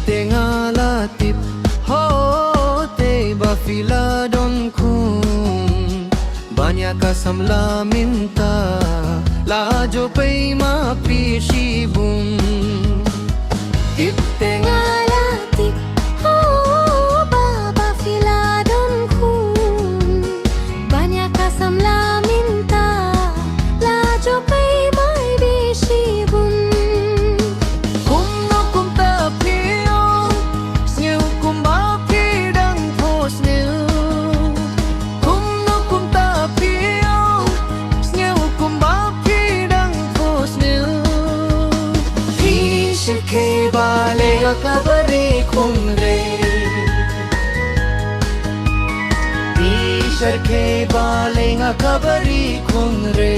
tengala tip ho te bafila don kun banyak kasamla minta lajo pay mapishi bun tip tengala tip ho baba filadon kun banyak kasamla minta lajo pay mai bishibun kum no kum ta pio sniu kum ba pi dang tho sniu kum no kum ta pio sniu kum ba pi dang tho sniu pi shke ba le kabare khung re pi shke ba le kabare khung re